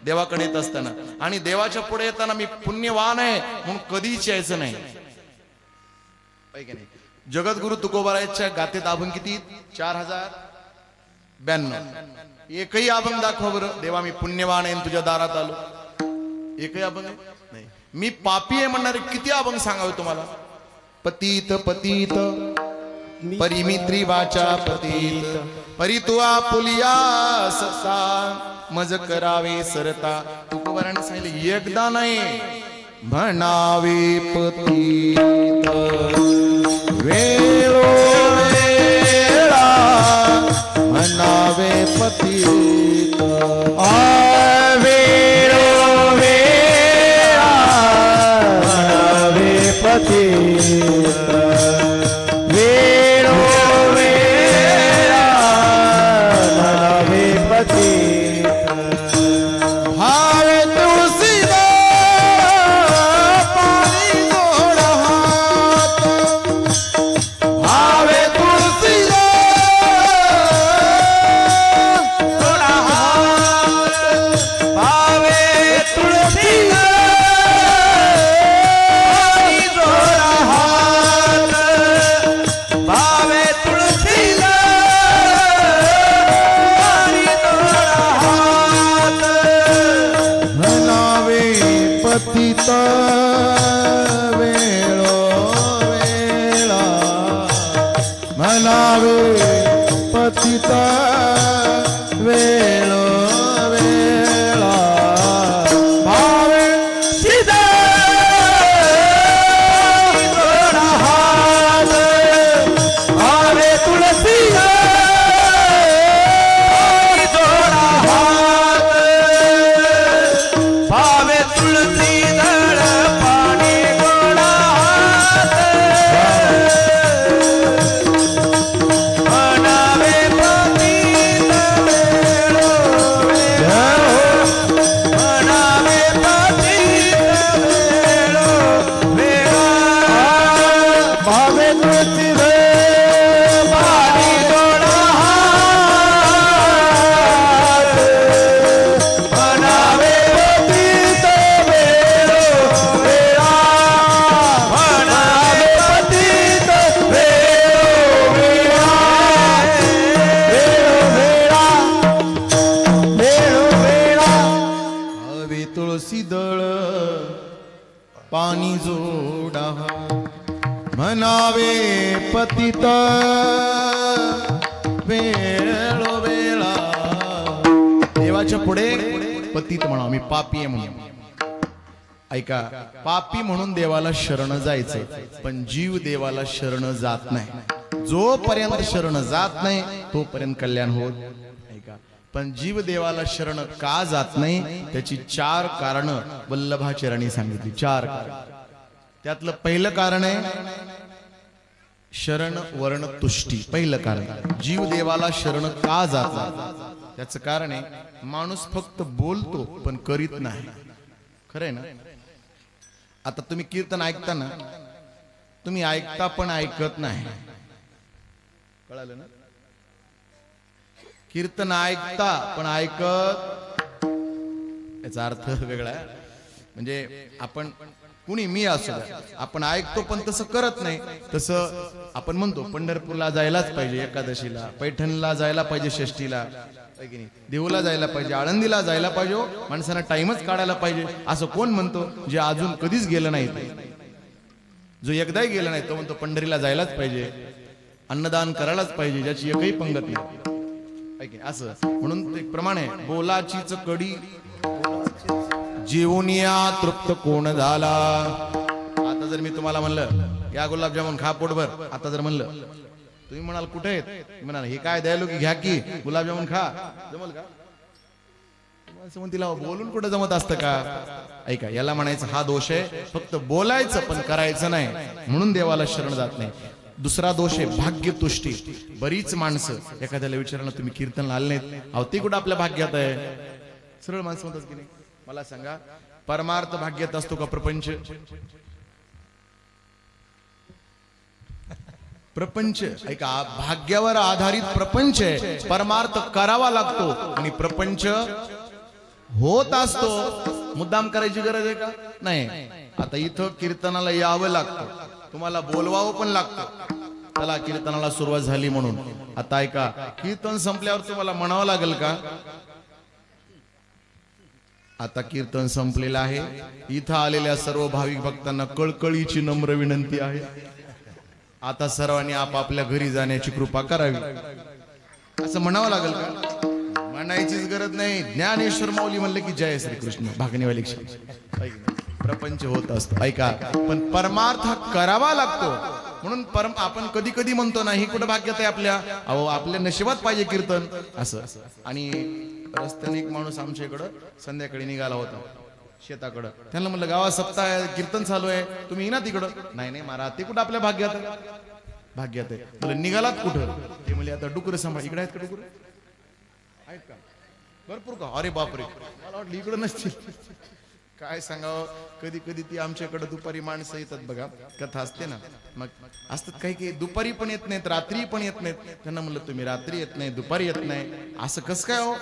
देवाकडे येत असताना, आणि देवाच्या पुढे येताना मी पुण्यवान आहे म्हणून कधीच यायचं नाही. जगद्गुरु तुकोबारायच्या गातेत अभंग किती? 4092. एकही अभंग दाखवा बरं, देवा मी पुण्यवान आहे तुझ्या दारात आलो. एकही अभंग नाही. मी पापी आहे म्हणणारे किती अभंग सांगावे तुम्हाला? पतित पतित परिमित्री वाचा पतित, परी तू आपुलिया सता मज करावे सरता. तुकोबाराने सांगितले एकदा नाही म्हणावे पतित वेळोवेळा, म्हणावे पतित वेळोवेळा, म्हणावे पतित वेळोवेळा, म्हणावे पतित. भावे तुळशीदास पाणी जोड हात, भावे तुळशीदास जोड हात, भावे तुळशीदास जोड हात, भावे तुळशीदास जोड हात. म्हणावे पतित वेळोवेळा, म्हणावे पतित वेळोवेळा. भावे सीताई जोड हात, भावे तुळशीदाई जोड हात, भावे तुळशीदळ पाणी गोड हात, म्हणावे पतित वेळोवेळा, म्हणावे पतित वेळोवेळा. भावे तुळशीदास पाणी गोड हात, म्हणावे पतित वेळोवेळा, म्हणावे पतित वेळोवेळा, वेळोवेळा, वेळोवेळा. हवे तुळशी दळ पाणी जोडा, म्हणावे पतित वेळोवेळा. देवाच्या पुढे पतित म्हणा, मी पापी आहे म्हणून. ऐका, पापी म्हणून देवाला शरण जायचं, पण जीव देवाला शरण जात नाही. जोपर्यंत शरण जात नाही तोपर्यंत कल्याण होत. ऐका, पण जीव देवाला शरण का जात नाही त्याची 4 कारण वल्लभाचार्यांनी सांगितली. 4 कारण. त्यातलं पहिलं कारण आहे शरण वर्ण तुष्टी. पहिलं कारण, जीव देवाला शरण का जात नाही त्याचं कारण आहे माणूस फक्त बोलतो पण करीत नाही. खरंय ना? आता तुम्ही कीर्तन ऐकताना तुम्ही ऐकता पण ऐकत नाही. कळालं ना? कीर्तन ऐकता पण ऐकत, याचा अर्थ वेगळा आहे. म्हणजे आपण कुणी मी असू द्या, आपण ऐकतो पण तसं करत नाही. तसं आपण म्हणतो पंढरपूरला जायलाच पाहिजे एकादशीला, पैठणला जायला पाहिजे षष्टीला, देऊला जायला पाहिजे, आळंदीला जायला पाहिजे, माणसांना टाइमच काढायला पाहिजे. असं कोण म्हणतो जे अजून कधीच गेलं नाही? जो एकदाही गेला नाही तो म्हणतो पंढरीला जायलाच पाहिजे, अन्नदान करायलाच पाहिजे, ज्याची एकही पंगत नाही. असं म्हणून ते प्रमाणे बोलाचीच कडी जेवून या तृप्त कोण झाला. आता जर मी तुम्हाला म्हणलं या गुलाबजामुन खा पोटभर, आता जर म्हणलं तुम्ही म्हणाल कुठे आहेत, म्हणाल हे काय द्यायलो की घ्या की गुलाबजामुन खा, जमल का? तिला बोलून कुठं जमत असतं का? ऐका, याला म्हणायचं हा दोष आहे, फक्त बोलायचं पण करायचं नाही, म्हणून देवाला शरण जात नाही. दुसरा दोष आहे भाग्यतुष्टी. बरीच माणसं एखाद्याला विचारलं तुम्ही कीर्तनला आले नाहीत, अहो ते कुठं आपल्या भाग्यात आहे? सरळ माणसं म्हणतात की नाही. मला सांगा, परमार्थ भाग्यात असतो का प्रपंच? प्रपंच ऐका, भाग्यावर आधारित प्रपंच आहे, परमार्थ करावा लागतो, आणि प्रपंच होत असतो, मुद्दाम करायची गरज आहे का? नाही. आता इथं कीर्तनाला यावं लागतं, तुम्हाला बोलवावं पण लागतं. चला कीर्तनाला सुरुवात झाली म्हणून. आता ऐका, कीर्तन संपल्यावर तुम्हाला म्हणावं लागेल का? आता कीर्तन संपलेलं आहे. इथं आलेल्या सर्व भाविक भक्तांना कळकळीची नम्र विनंती आहे, आता सर्वांनी आपापल्या घरी जाण्याची कृपा करावी, असं म्हणावं लागेल का? म्हणायचीच गरज नाही. ज्ञानेश्वर माऊली म्हणले की जय श्रीकृष्ण, भागणेवाली प्रपंच होत असतो. ऐका, पण परमार्थ करावा लागतो. म्हणून आपण कधी कधी म्हणतो ना, ही कुठं भाग्यात आहे आपल्या, अहो आपल्या नशिबात पाहिजे कीर्तन असं. आणि रस्त्याने एक माणूस आमच्या इकडं संध्याकाळी निघाला होता शेताकडं. त्यांना म्हणलं गावात सप्ताह कीर्तन चालू आहे, तुम्ही येणार तिकडं? नाही नाही महाराज, ते कुठं आपल्या भाग्यात आहे? भाग्यात आहे. म्हणलं निघालात कुठं? ते म्हणले आता डुकर सांभाळ. इकडे आहेत का डुकर? आहेत का? भरपूर का? अरे बापरे, मला वाटलं इकडं नसतील. काय सांगावं, कधी कधी ती आमच्याकडे दुपारी माणसं येतात बघा, कथा असते ना, मग असतात काही काही दुपारी पण येत नाहीत, रात्री पण येत नाहीत. त्यांना म्हणलं तुम्ही रात्री येत नाही, दुपारी येत नाही, असं कसं काय हो?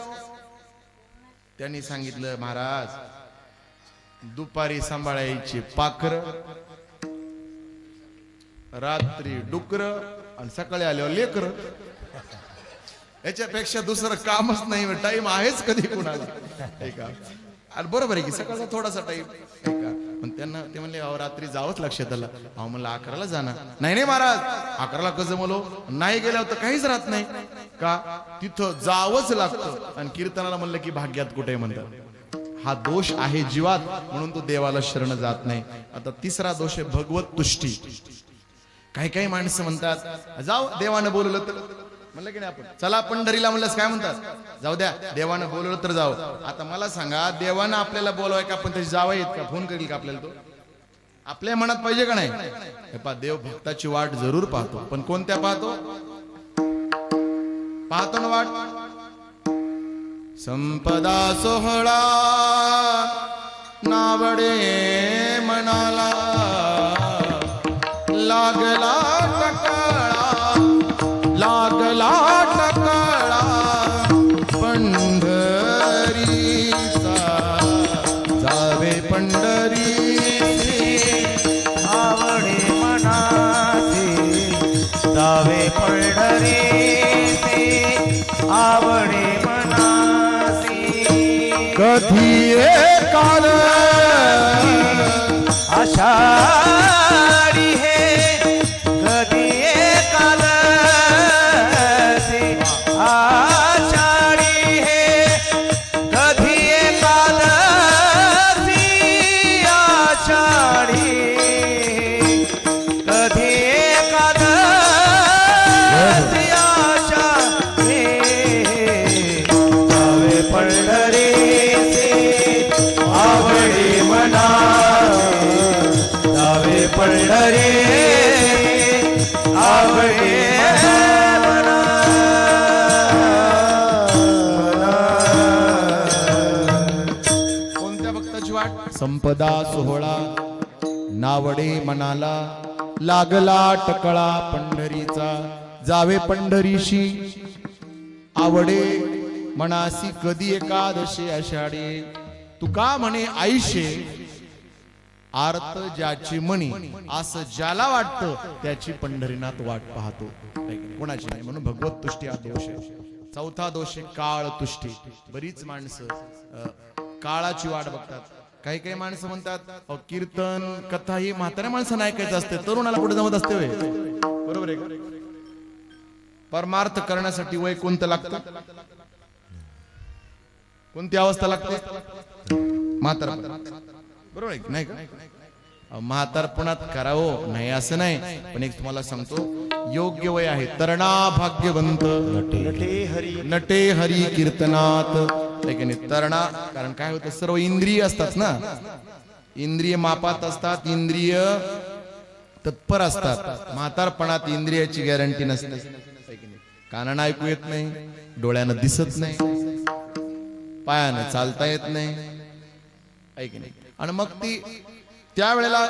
त्यांनी सांगितलं महाराज, दुपारी सांभाळायची पाखर, रात्री डुकर आणि सकाळी आल्यावर लेकर. याच्यापेक्षा दुसरं कामच नाही, टाइम आहेच कधी कुणाला. ऐका, अरे बरोबर आहे की सकाळचा थोडासा टाइम. ऐका, पण त्यांना ते म्हणले अहो रात्री जावंच लक्षात आलं. अहो म्हणलं 11ला जाणार. नाही नाही महाराज, 11ला कसं म्हणलो, नाही गेल्यावर तर काहीच राहत नाही का, तिथं जावंच लागतं. आणि कीर्तनाला म्हणलं की भाग्यात कुठे म्हणतात. हा दोष आहे जीवात, म्हणून तो देवाला शरण जात नाही. आता तिसरा दोष आहे भगवत तुष्टी. काही काही माणसं म्हणतात जाऊ देवानं बोलवलं तर, म्हणलं की नाही आपण चला पंढरीला, म्हणलं काय म्हणतात, जाऊ द्या देवानं बोलवलं तर जाऊ. आता मला सांगा, देवानं आपल्याला बोलवाय का, पण त्याची जावा येत का, फोन करील का आपल्याला? तो आपल्या मनात पाहिजे का नाही? हे पहा, देव भक्ताची वाट जरूर पाहतो, पण कोणत्या पाहतो? पाहतो ना वाट. संपदा सोहळा नावडे मनाला, लागला टकळा, लागला टकळा पंढरीचा, जावे पंढरी, आवडे मनाचे जावे पंढरी, आवडे मनाचे. कधी काल आषाढी हे, कधी काल आषाढी हे, कधी काल आषाढी, कधी काल आषाढी, जावे पंढरी आवडे मना, जावे पंढरी आवडे मना. कोणत्या भक्ताची वाट? संपदा सोहळा नावडे मनाला, लागला टकळा पंढरीचा, जावे पंढरीशी, आवडे मनासी, कधी एकादशी आषाढी. तुका म्हणे आईशे, आर्त ज्याची मणी, असं ज्याला वाटतं त्याची पंढरीनाथ वाट पाहतो, कोणाची नाही. म्हणून भगवत तुष्टी हा दोष आहे. चौथा दोष आहे काळ तुष्टी. बरीच माणसं काळाची वाट बघतात. काही काही माणसं म्हणतात अहो कीर्तन कथा ही म्हाताऱ्या माणसांना ऐकायचं असते, तरुणाला कुठे जमत असते होय? बरोबर आहे का? परमार्थ करण्यासाठी वय कोणतं लागतं? कोणती अवस्था लागते? म्हातार. बरोबर आहे नाही का? म्हातारपणात करावं नाही असं नाही, पण एक तुम्हाला सांगतो योग्य वय आहे. तरणा भाग्यवंत नटे हरी कीर्तनात. तरणा, कारण काय होतं, सर्व इंद्रिय असतात ना, इंद्रिय मापात असतात, इंद्रिय तत्पर असतात. म्हातारपणात इंद्रियाची गॅरंटी नसते. कानानं ऐकू येत नाही, डोळ्यानं दिसत नाही, पायानं चालता येत नाही, ऐक नाही. आणि मग ती त्या वेळेला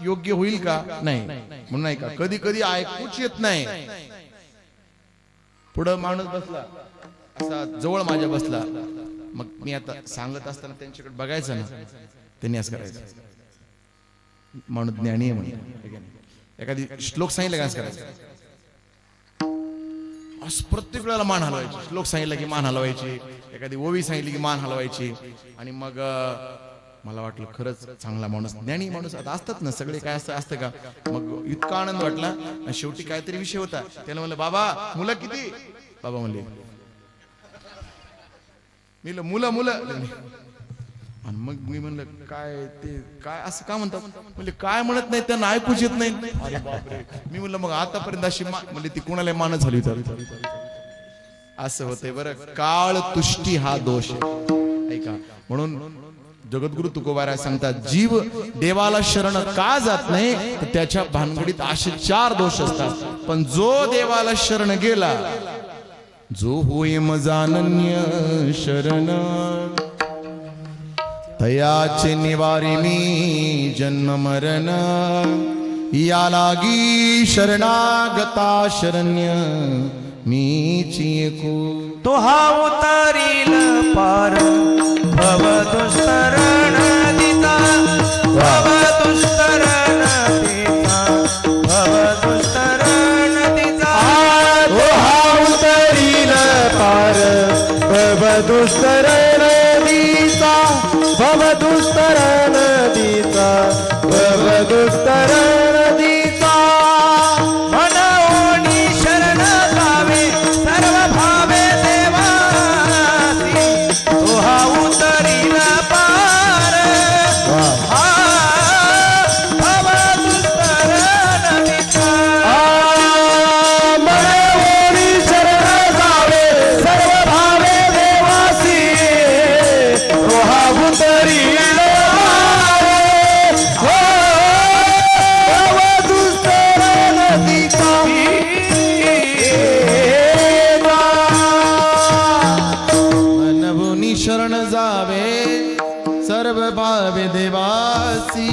योग्य होईल का? नाही. म्हणून नाही का, कधी कधी ऐकूच येत नाही. पुढं माणूस बसला असा, जवळ माझ्या बसला, मग मी आता सांगत असताना त्यांच्याकडे बघायचं ना, त्यांनी असं करायचं, म्हणून ज्ञानी आहे म्हणून. एखादी श्लोक सांगितलं का असं करायचं, असं प्रत्येक वेळेला मान हलवायची. श्लोक सांगितलं की मान हलवायची, एखादी ओवी सांगितली की मान हलवायची. आणि मग मला वाटलं खरंच चांगला माणूस, ज्ञानी माणूस. आता असतात ना सगळे, काय असं असतं का. मग इतका आनंद वाटला आणि शेवटी काहीतरी विषय होता. त्याला म्हणलं बाबा मुलं किती, बाबा म्हणले मी मुलं मुलं. आणि मग मी म्हणलं काय ते काय असं का म्हणतात, म्हणजे काय म्हणत नाही त्यांना ऐकूच येत नाही. अरे बापरे. मी म्हणलं मग आतापर्यंत अशी म्हणजे ती कोणाला मान झाली तर असं होतंय बरं. काळ तुष्टी हा दोष आहे ऐका. म्हणून जगद्गुरु तुकोबाराय सांगतात, जीव देवाला शरण का जात नाही तर त्याच्या भानगडीत असे 4 दोष असतात. पण जो देवाला शरण गेला, जो होय मजानन्य शरण, तयाचे निवारी मी जन्म मरण, या लागी शरणागता शरण्य मीची एकू. तो हा उतरील पार भव दुस्तरण दिता, भव दुस्तरण दिता, भव दुस्तरण दिता. तो हा उतरील पार भव दुस्तरण दिता, भव दुस्तरण दिता, भव दुस्तरण दिता. मनोनी शरण जावे सर्व भावे देवासी, तो हा उतरील पार हा भव दुस्तरण दिता. मनोनी शरण जावे सर्व भावे देवासी, तो हा उतरील शरण जावे सर्व भावे देवासी,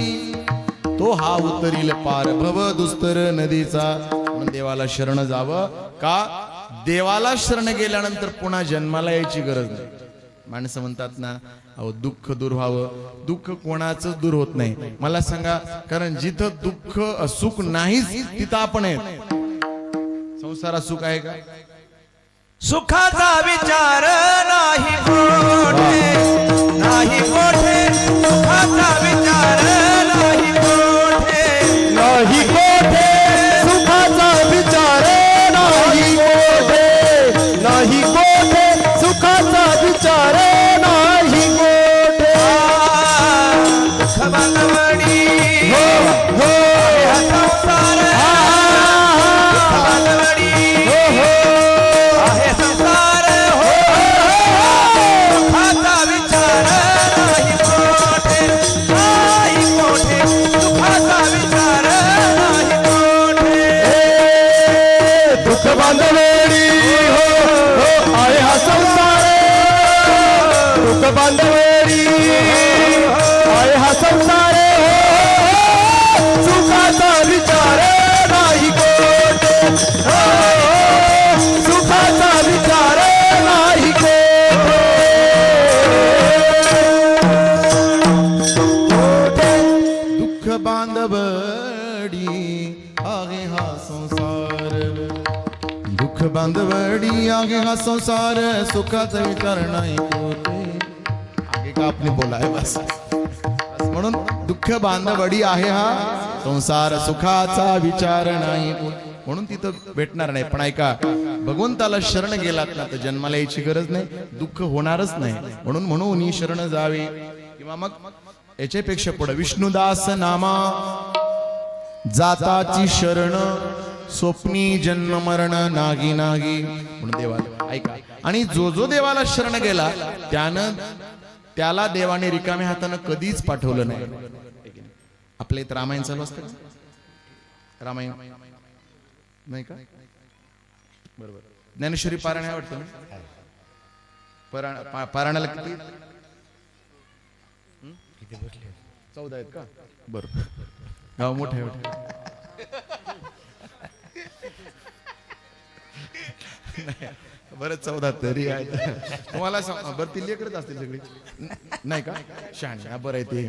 तो हा उतरील पार भव दुस्तर नदीचा. म्हणून देवाला शरण जावं का, देवाला शरण गेल्यानंतर पुन्हा जन्माला यायची गरज नाही. माणसं म्हणतात ना, अहो दुःख दूर व्हावं, दुःख कोणाचं दूर होत नाही. मला सांगा, कारण जिथं दुःख सुख नाहीच तिथं आपण आहेत. संसारात सुख आहे का, सुखाचा विचार नाही कोठे, नाही कोठे. सुखाचा विचार नाही कोठे, नाही कोठे. सुखाचा विचार नाही कोठे, नाही कोठे. सुखाचा विचार नाही कोठे. खबालवडी हो हो हा संसार, खबालवडी हो हो आहे संसार हो. सुखाचा विचार नाही कोठे, नाही कोठे. सुखाचा विचार नाही कोठे. दुःख बांधवेडी हो हो आहे हा संसार, दुःख बांधवेडी आहे हा संसार हो. सुखाचा विचार नाही कोठे, सुखाचा विचार नाही कोठे. दुःख बांधवडी आहे हा संसार, दुःख बांधवडी आहे हा संसार, सुखाचा विचार नाही कोठे. आगे का आपने बोला है बस. म्हणून दुःख बांधवडी आहे हा संसार, सुखाचा विचार नाही कोठे. म्हणून तिथं भेटणार नाही. पण ऐका, भगवंताला शरण गेलात ना तर जन्माला यायची गरज नाही, दुःख होणारच नाही. म्हणून शरण जावे. किंवा मग याच्यापेक्षा पुढे विष्णुदास नामा जाताची शरण, स्वप्नी जन्म मरण नागी नागी. म्हणून देवाला ऐका, आणि जो जो देवाला शरण गेला त्याला देवाने रिकाम्या हातानं कधीच पाठवलं नाही. आपल्या इथं रामायण चालू असतं, रामायण नाही का, बरोबर. ज्ञानेश्वरी पारायण आहे वाटतं ना, पारायणाला किती 14 आहेत का, बरोबर. गाव मोठं आहे. बरं 14 तरी आहेत. तुम्हाला बरं ती लेकरच असतील सगळी नाही का शहाणे बरं आहे ते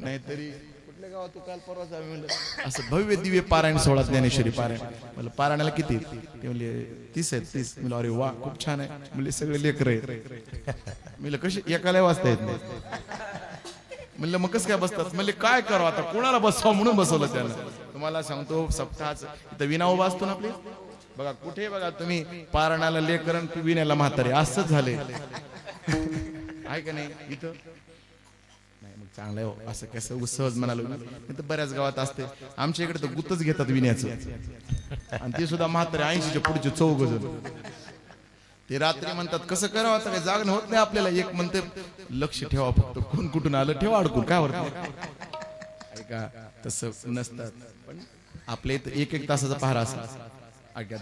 नाही तरी कुठल्या गावात तू काल परवाच आम्ही म्हणलं असं भव्य दिव्य पारायण 16 ज्ञानेश्वरी पारायण म्हणलं पारायणाला किती ते म्हणले 30 आहेत 30 म्हणलं अरे वा खूप छान आहे म्हणले सगळे लेकर आहेत म्हणलं कशी एकाला वाचता येत नाही म्हणलं मग कसं काय बसतात म्हणले काय करावं आता कोणाला बसवा म्हणून बसवलं त्यानं तुम्हाला सांगतो सप्ताहाच इथं विना उभा असतो ना आपली बघा कुठे बघा तुम्ही पारणाला लेकरण विण्याला म्हातारे असंच झाले आहे का नाही इथं नाही मग चांगलं आहे हो. असं कसं सहज म्हणालो मी तर बऱ्याच गावात असते आमच्या इकडे तर गुतच घेतात विण्याचं आणि ते सुद्धा म्हातारे 80च्या पुढचे 4 जण ते रात्री म्हणतात कसं करावं आता काही जागणं होत नाही आपल्याला एक म्हणते लक्ष ठेवा फक्त कोण कुठून आलं ठेवा अडकून काय होत ऐका तसं नसतात पण आपल्या इथं 1-1 तासाचा पहारा असला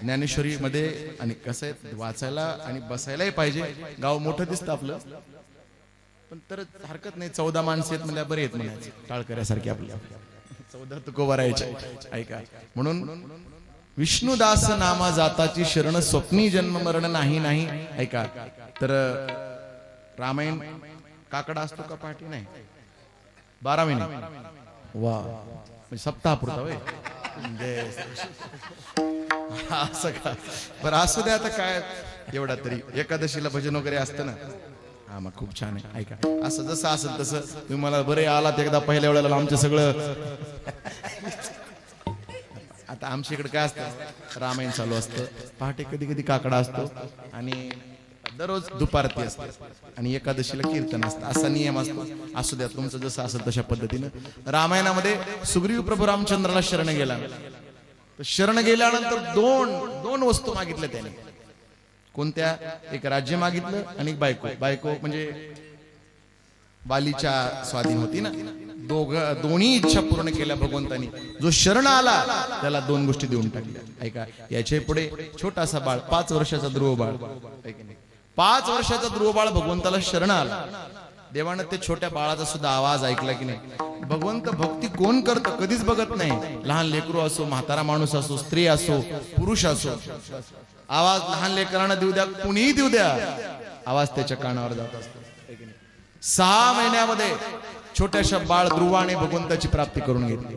ज्ञानेश्वरी मध्ये आणि कसं आहे वाचायला आणि बसायलाही पाहिजे गाव मोठं दिसतं आपलं पण तर हरकत नाही 14 माणसं आहेत म्हणजे बरे आहेत म्हणायचे टाळकऱ्यासारखे आपल्या 14 तुकोबा राहायचे ऐका म्हणून विष्णुदास नामा जाताची शरण स्वप्नी जन्म मरण नाही नाही ऐका तर रामायण काकडा असतो का पाठी नाही 12 महिने वा म्हणजे सप्ताह पुरता होय असं का बरं असू द्या आता काय एवढा तरी एकादशीला भजन वगैरे असतं ना हा मग खूप छान आहे ऐका असं जसं असेल तसं तुम्ही मला बरे आलात एकदा पहिल्या वेळेला आमचं सगळं आता आमच्या इकडे काय असतं रामायण चालू असतं पहाटे कधी कधी काकडा असतो आणि दररोज दुपारती असते आणि एकादशीला कीर्तन असतं असा नियम असतो असू द्या तुमचं जसं असेल तशा पद्धतीनं रामायणामध्ये सुग्रीव प्रभू रामचंद्राला शरण गेला शरण गेल्यानंतर दोन वस्तू मागितल्या त्याने कोणत्या एक राज्य मागितलं आणि एक बायको म्हणजे बालीच्या स्वाधीन होती ना दोन्ही इच्छा पूर्ण केल्या भगवंतानी जो शरण आला त्याला 2 गोष्टी देऊन टाकल्या ऐका याच्या पुढे छोटासा बाळ 5 वर्षाचा ध्रुव बाळ 5 वर्षाचा ध्रुव बाळ भगवंताला शरण आला देवानं ते छोट्या बाळाचा सुद्धा आवाज ऐकला की नाही भगवंत भक्ती कोण करतं कधीच बघत नाही लहान लेकरू असो म्हातारा माणूस असो स्त्री असो पुरुष असो आवाज लहान लेकरांना देऊ द्या कुणीही देऊ द्या आवाज त्याच्या कानावर जात असतो 6 महिन्यामध्ये छोट्याशा बाळ ध्रुवाने भगवंताची प्राप्ती करून घेतली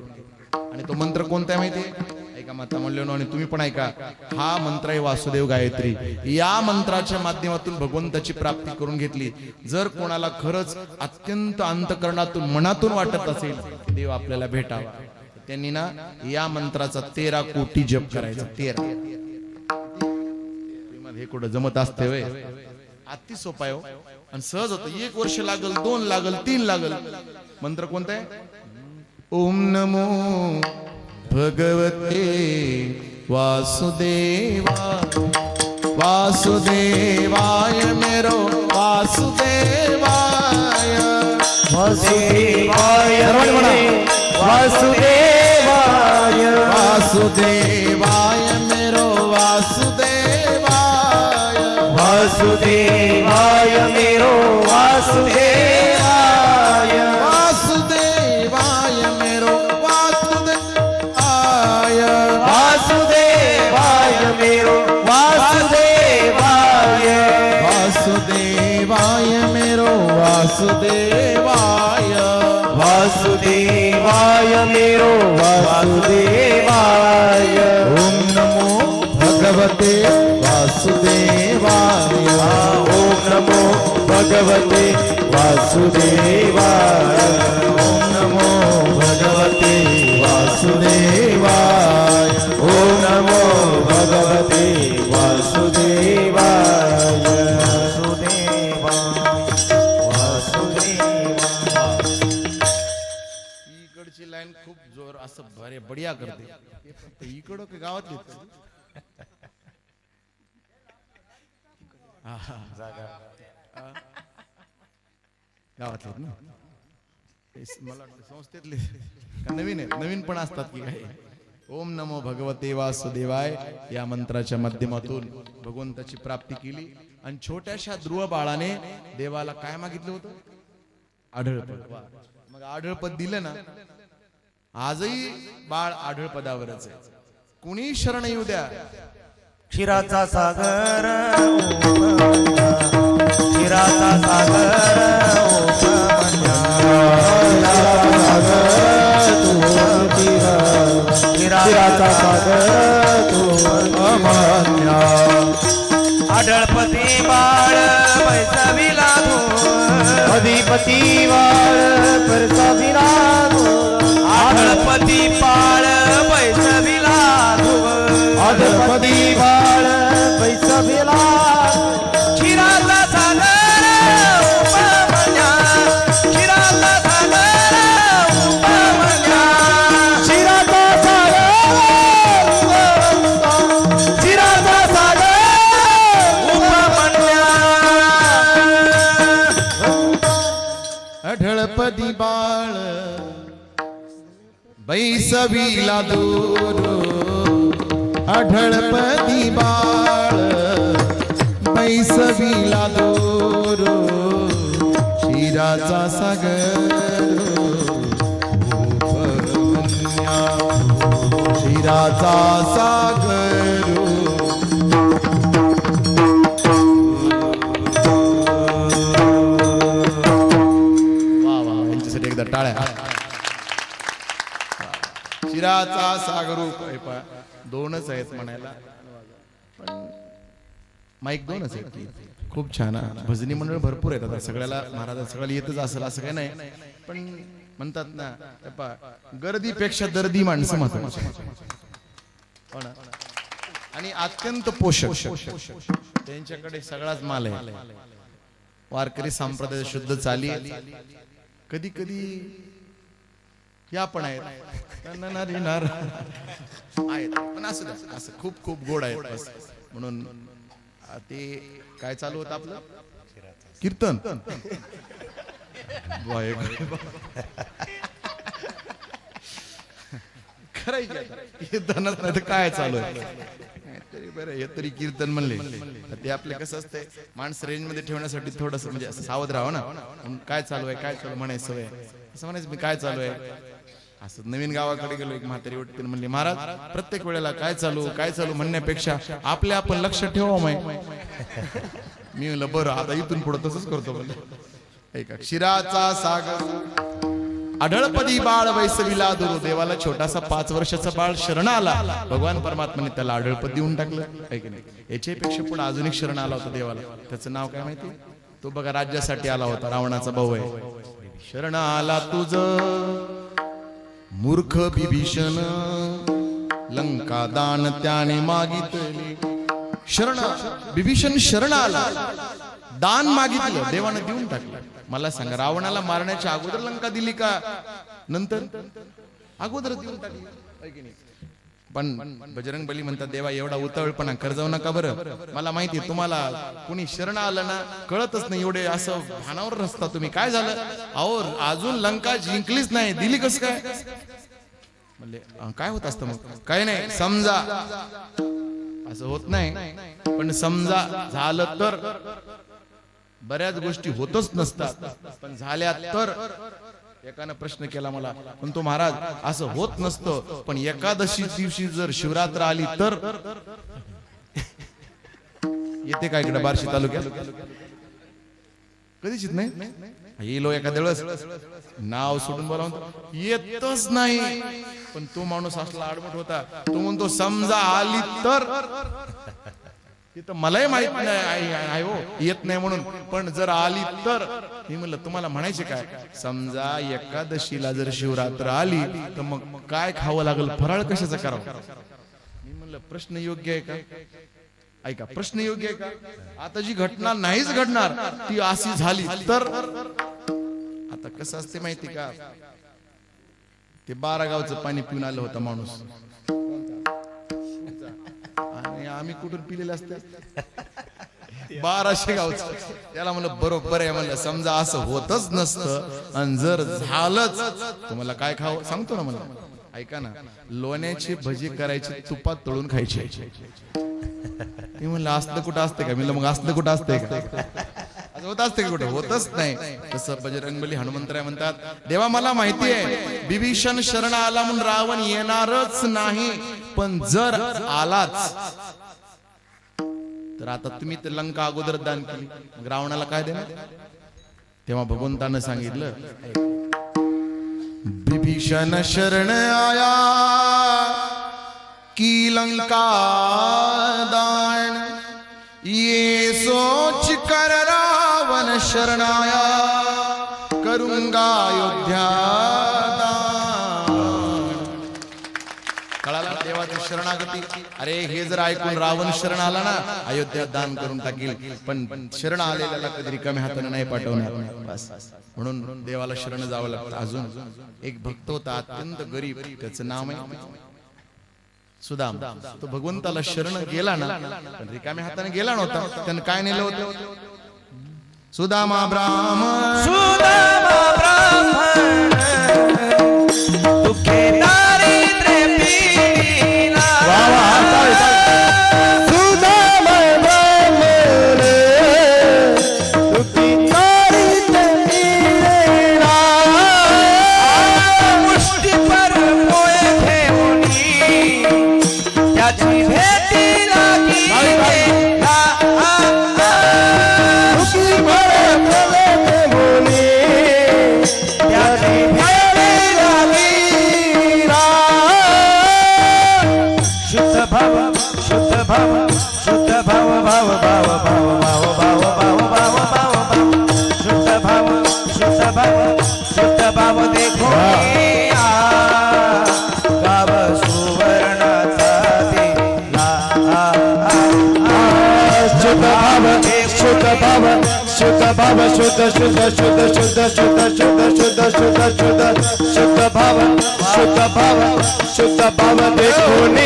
आणि तो मंत्र कोणता माहिती ऐका माता म्हणलो आणि तुम्ही पण ऐका हा मंत्र आहे वासुदेव गायत्री या मंत्राच्या माध्यमातून भगवंताची प्राप्ती करून घेतली जर कोणाला खरंच अत्यंत अंतकरणातून मनातून वाटत असेल देव आपल्याला भेटावा त्यांनी ना या मंत्राचा 13 कोटी जप करायचा 13 हे कुठं जमत असते वे अति सोपा आहे आणि सहज होतं 1 वर्ष लागल 2 लागल 3 लागल मंत्र कोणता आहे ओम नमो भगवते वासुदेवा वासुदेवाय मेरो वासुदेवाय वासुदेवाय वासुदेवाय वासुदेवाय मेरो वासुदेवाय वासुदेवाय मेरो वासुदेवाय वासुदेवाय मेरो वासुदेवाय वासुदेवाय मेरो वासुदेवाय वासुदेवाय मेरो वासुदेवाय वासुदेवाय मेरो वासुदेवाय ओम नमो भगवते वासुदेवाय ओम नमो भगवते वासुदेवाय ओम नमो भगवते वासुदेवाय ओम नमो भगवते वासुदेवाय इकडची लाईन खूप जोर असं बरे बढिया करते इकडं का गावातली गावातले ना मला वाटतं संस्थेतले नवीन आहे नवीन पण असतात की काय ओम नमो भगवते वासुदेवाय या मंत्राच्या माध्यमातून भगवंताची प्राप्ती केली आणि छोट्याशा ध्रुव बाळाने देवाला काय मागितलं होतं आढळपद मग आढळपद दिलं ना आजही बाळ आढळपदावरच आहे कुणी शरण येऊ द्या क्षीराचा सागर ओममन्या, क्षीराचा सागर ओममन्या, क्षीराचा सागर तू ओममन्या. आढळपती बाळ पैसविला धूळ, अधिपती बाळ पैसविला धूळ, आढळपती बाळ पैसविला धूळ, अधिपती बाळ पैसविला. क्षीराचा सागर ओममन्या, क्षीराचा सागर ओममन्या, क्षीराचा सागर ओममन्या, क्षीराचा सागर ओममन्या. आढळपदी बाळ बैसविला दूर, आढळपदी बाळ बैसविला दूर, क्षीराचा सागर ओममन्या, क्षीराचा सागर. वा वा, यांच्यासाठी एकदा टाळ्या. क्षीराचा सागर दोनच आहेत म्हणायला, पण माईक दोनच आहेत. खूप छान. भजनी मंडळ भरपूर आहेत आता, सगळ्याला महाराज सगळ्याला येतच असेल असं काही नाही, पण म्हणतात ना गर्दीपेक्षा दर्दी माणसं महत्वाची हो ना. आणि अत्यंत पोषक त्यांच्याकडे सगळाच माल आहे. वारकरी संप्रदाय शुद्ध चाली. कधी कधी या पण आहेत पण असं असं खूप खूप गोड आहेत बस. म्हणून ते काय चालू होतं आपलं कीर्तन. कीर्तनात नाही तर काय चालू आहे तरी बरं. हे तरी कीर्तन म्हणले ते आपले कसं असतंय, माणसं रेंज मध्ये ठेवण्यासाठी थोडस म्हणजे असं सावध राहावं ना. काय चालू आहे काय चालू म्हणायचं सवय, असं म्हणायचं मी काय चालू आहे. असं नवीन गावाकडे गेलो, एक म्हातारी वाटते म्हणली महाराज प्रत्येक वेळेला काय चालू म्हणण्यापेक्षा आपले आपण लक्ष ठेवा. मी म्हणलं बरं आता इथून पुढे तसंच करतो म्हणलं. ऐका, क्षीराचा सागर आढळपदी बाळ वैसविला दूर. देवाला छोटासा 5 वर्षाचा बाळ शरण आला, भगवान परमात्माने त्याला आढळपद देऊन टाकलं आहे की नाही. याच्यापेक्षा पुढे अजून एक शरण आला होता देवाला, त्याचं नाव काय माहिती. तो बघा राज्यासाठी आला होता, रावणाचा भाऊ आहे. शरण आला तुझ मूर्ख विभीषण, लंका दान त्याने मागितले. शरण विभीषण शरण आला, दान मागितलं, देवानं देऊन टाकलं. मला सांगा, रावणाला मारण्याच्या अगोदर लंका दिली का नंतर? अगोदर देऊन टाकली. पण बजरंगबली म्हणतात देवा एवढा उतावळपणा कर जाऊ नका बरं. मला माहिती तुम्हाला कुणी शरण आलं ना कळतच नाही, एवढे असं भानावर रस्ता तुम्ही. काय झालं अहो, अजून लंका जिंकलीच नाही, दिली कसं काय म्हणले. काय होत असतं मग? काय नाही, समजा असं होत नाही, पण समजा झालं तर. बऱ्याच गोष्टी होतच नसतात, पण झाल्या तर. एकानं प्रश्न केला मला, पण तो महाराज असं होत नसतं, पण एकादशी दिवशी जर शिवरात्र आली तर येते काय इकडे बार्शी तालुक्यात? कधीच नाही. येलो एखाद्या वेळेस नाव सोडून बोलावून येतच नाही. पण तो माणूस असला आडमट होता, तो म्हणतो समजा आली तर. तिथं मलाही माहित नाही हो येत नाही म्हणून, पण जर आली तर. मी म्हणलं तुम्हाला म्हणायचे काय? समजा एकादशीला जर शिवरात्र आली तर मग काय खावं लागेल, फराळ कशाचा करावं? मी म्हणलं प्रश्न योग्य आहे का? ऐका, प्रश्न योग्य आहे का? आता जी घटना नाहीच घडणार ती अशी झाली तर. आता कसं असते माहिती का, ते 12 गावचं पाणी पिऊन आलं होतं माणूस, आणि आम्ही कुठून पिलेलं असतं 1200 गावचं. त्याला म्हणलं बरोबर आहे, म्हणलं समजा असं होतच नसतं आणि जर झालंच तुम्हाला काय खावं सांगतो ना. म्हणलं ऐका ना, लोण्याची भजी करायची, तुपात तळून खायची. मी म्हणलं असलं कुठं असते का? म्हणलं मग असलं कुठं असते का? होत असते का कुठं? होतच नाही. तसं बजरंगबली हनुमंतराय म्हणतात, देवा मला माहिती आहे विभीषण शरण आला म्हणून रावण येणारच नाही, पण जर आलाच तर आता तुम्ही ते लंका अगोदर दान केली, मग रावणाला काय देणार? तेव्हा भगवंतानं सांगितलं, विभीषण शरण आया की लंका दान, ये सोच कर रावण शरण आया करूंगा अयोध्या दान. कळाला देवाची शरणागती? अरे हे जर ऐकून रावण शरण आला ना, अयोध्या दान करून टाकील, पण शरण आलेल्याला कधी रिकाम्या हाताने नाही पाठवणार. बस म्हणून देवाला शरण जावं लागतं. अजून एक भक्त होता अत्यंत गरीब, त्याचं नाव आहे सुदाम. तो भगवंताला शरण गेला ना, पण रिकाम्या हाताने गेला नव्हता. त्यानं काय नेलं होतं? सुदामा ब्राह्मण, सुदामा ब्राह्मण दुःखे दारिद्र्य पीडिला. सुदामा ब्राह्मण दुःखी दारिद्र्य पीडिला. मुष्टीभर पोय घेऊनी त्याची भेटी लागी गेला. शुद्ध भाव शुद्ध भाव शुद्ध भाव भाव भाव भाव भाव भाव भाव भाव भाव भाव शुद्ध भाव शुद्ध भाव शुद्ध भाव देखो गाव सुवर्णाचा दिला. शुद्ध भाव शुद्ध भाव शुद्ध भाव शुद्ध शुद्ध शुद्ध शुद्ध शुद्ध शुद्ध शुद्ध शुद्ध शुद्ध शुद्ध भाव शुद्ध भाव शुद्ध भाव देखून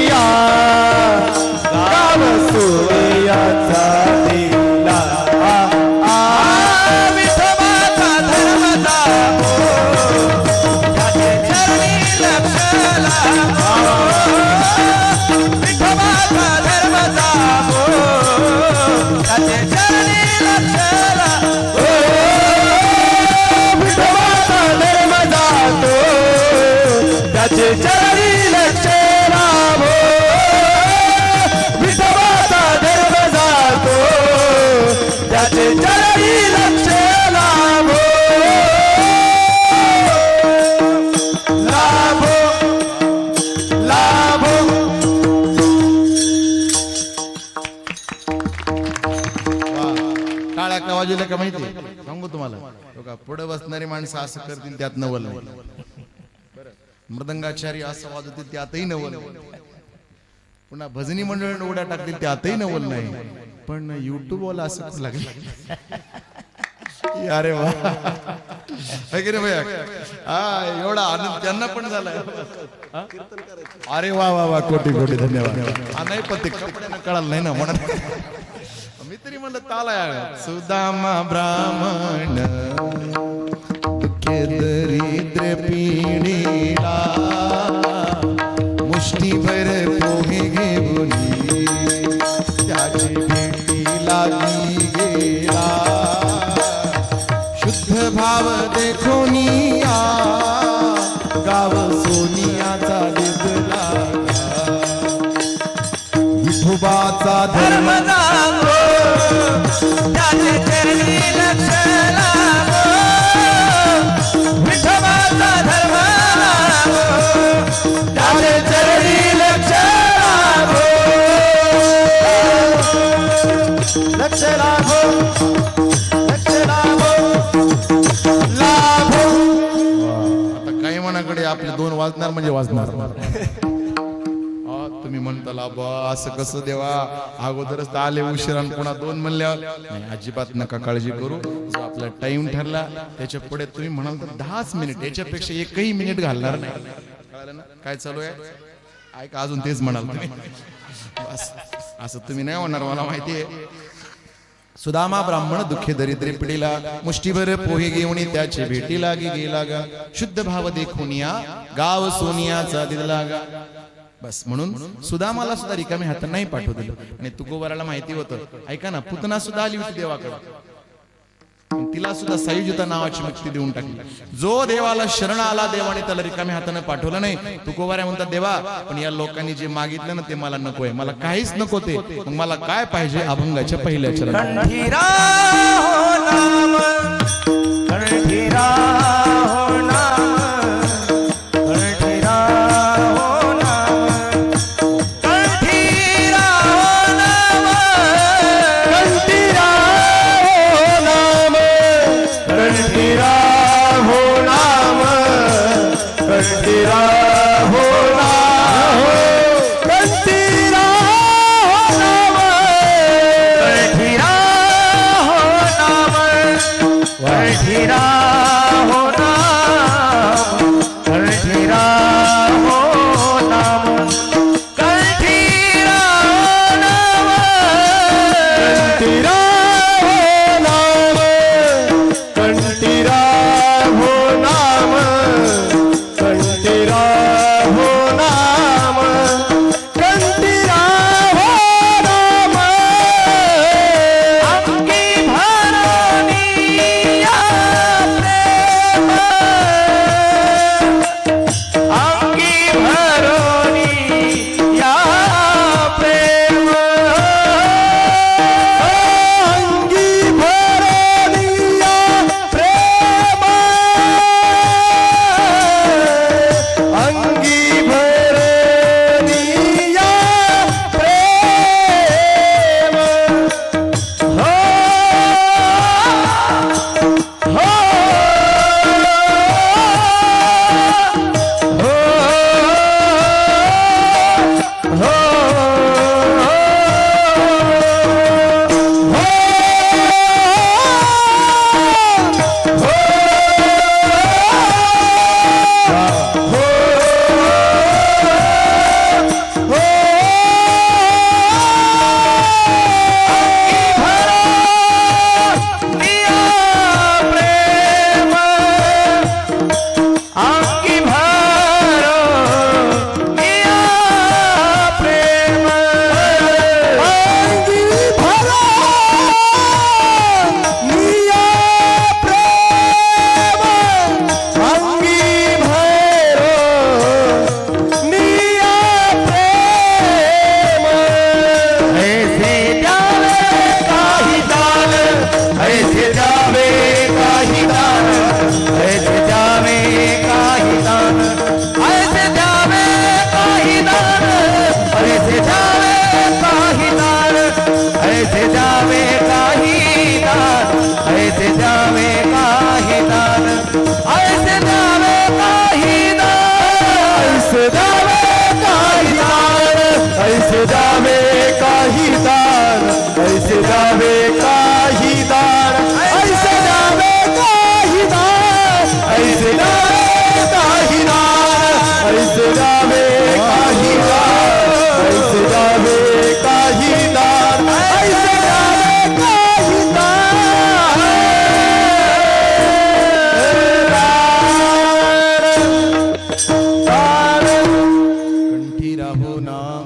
या गाव सूर्याचा दिला. विठोबाचा धर्म जागो त्याचे चरणी लक्ष लागो. विठोबाचा धर्म जागो त्याचे चरणी लक्ष लागो. विठोबाचा धर्म जागो त्याचे चरणी लक्ष लागो. विठोबाचा धर्म जागो त्याचे चरणी लक्ष लागो. लाभो लाभो टाळ्या का वाजवल्या का माहिती सांगू तुम्हाला? बघा, पुढे बसणारी माणसं असं करतील त्यात नवल नाही, मृदंगाचारी असं वाजवतील त्यातही नवल नाही, पुन्हा भजनी मंडळ उड्या टाकतील त्यातही नवल नाही, पण युट्यूब वाला असं लागेल. अरे वा, वगैरे भैया, हा एवढा आनंद त्यांना पण झालाय. अरे वा वा वा, कोटी कोटी धन्यवाद. हा नाही पण ते कपड्यानं कळालं नाही ना म्हणत मी तरी म्हणलं ताला. सुदामा ब्राह्मण दुःखे दरिद्र पीडिला, मुष्टीभर पोहे घेऊन त्याची भेटी लागी गेला. शुद्ध भाव देखोनिया गाव सोनियाचा दिसला. विठोबाचा धर्म जागो त्याचे चरणी लक्ष लागो. विठोबाचा धर्म जागो त्याचे चरणी लक्ष लागो. लक्ष लागो लक्ष लागो लागो. आता काही मनाकडे आपले दोन वाजणार म्हणजे वाजणार. तुम्ही म्हणताला बा असं कसं देवा, अगोदरच तर आले उशिरान पुन्हा दोन म्हणल्यावर नाही, अजिबात नका काळजी करू. जो आपला टाइम ठरला त्याच्या पुढे तुम्ही म्हणाल तर 10 मिनिट, याच्यापेक्षा एकही मिनिट घालणार नाही. कळलं ना काय चालू आहे? ऐका, अजून तेच म्हणाल तुम्ही. बस असं तुम्ही नाही होणार मला माहितीये. सुदामा ब्राह्मण दुःखे दरिद्रे पिढीला, मुष्टीभर पोहे घेऊन त्याचे भेटी लागी गेला गा. शुद्ध भाव देखुनिया गाव सोनियाचा दिला गा. बस म्हणून सुदामाला सुद्धा रिकामी हात नाही पाठवू दिलं. आणि तुकोबाराला माहिती होतं, ऐका ना, पुतना सुद्धा आली होती देवाकडे. पण तिला सुद्धा सायुज्यता नावाची मुक्ती देऊन टाकली. जो देवाला शरण आला देवाने त्याला रिकाम्या हाताने पाठवलं नाही. तुकोबाऱ्या म्हणतात देवा पण या लोकांनी जे मागितलं ना ते मला नकोय, मला काहीच नको ते, मग मला काय पाहिजे? अभंगाच्या पहिल्या चरणात कंठीरा हो नाम, कंठीरा हो नाम, कंठीरा हो नाम, कंठीरा हो नाम, कंठीरा हो नाम, कंठीरा हो नाम, कंठीरा हो नाम, कंठीरा हो नाम, कंठीरा कंठीरा हो नाम, कंठीरा हो नाम, कंठीरा हो नाम, कंठीरा हो नाम, कंठीरा हो नाम, कंठीरा हो नाम, कंठीरा हो नाम, अंगी भरणी अंगी भरोनी या प्रेम, अंगी भरोनी या प्रेम, अंगी भरोनी या प्रेम, हो हो अंगी भरो निया प्रेम, अंगी भरो निया प्रेम, अंगी भरो निया प्रेम, ऐसे जावे काही दान, ऐसे जावे काही दान, ऐसे जावे काही दान, ऐसे जावे काही दान, ऐसे जावे काही दान, ऐसे जावे काही दान, ऐसे जावे काही दान, ऐसे जावे काही दान, ऐसे जावे काही दान, ऐसे जावे काही दान, ऐसे जावे काही दान, ऐसे जावे काही दान, ऐसे जावे काही दान, ऐसे जावे काही दान, ऐसे जावे काही दान, ऐसे जावे काही दान. कंठीरा हो नाम,